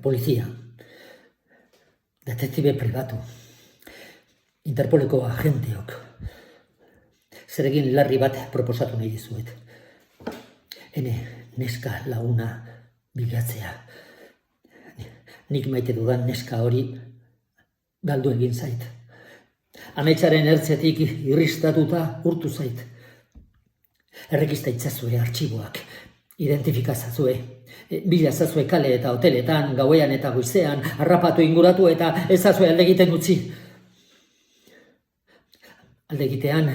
polizia, detektibe pribatu, Interpoleko agenteok, zeregin larri bat proposatu nahi dizuet. Ene neska laguna bilatzea. Nik maite dudan neska hori galdu egin zait. Ametsaren ertzetik irristatuta urtu zait. Errekista itzazue artxiboak, identifikazazue. Bila zazue kale eta hoteletan, gauean eta goizean, harrapatu inguratu eta ezazue alde egiten utzi. Alde egitean,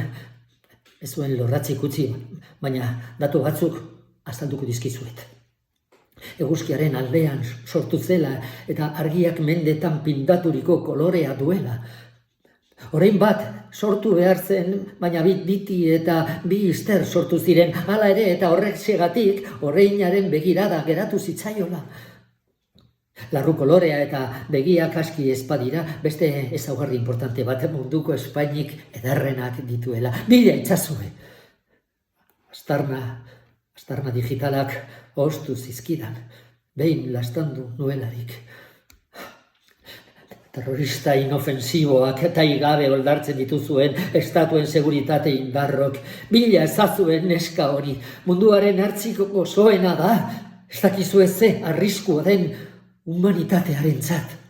ez zuen lorratzik utzi, baina datu batzuk azalduko dizkizuet. Eguzkiaren aldean sortu zela eta argiak mendetan pintaturiko kolorea duela. Orain bat sortu behar zen, baina biti eta bi izter sortu ziren, hala ere eta horrek segatik oreinaren begirada geratu zitzaiola. Larru kolorea eta begiak aski ezpadira, beste ezaugarri importante bat munduko Espainik ederrenak dituela. Bila itzazue! Astarna digitalak ostu zizkidan, behin lastandu nuelarik. Terrorista inofensiboak eta igabe oldartzen dituzuen estatuen seguritate indarrok. Bila ezazuen neska hori, munduaren hartziko gozoena da. Ez dakizue ze arriskua den humanitatearentzat.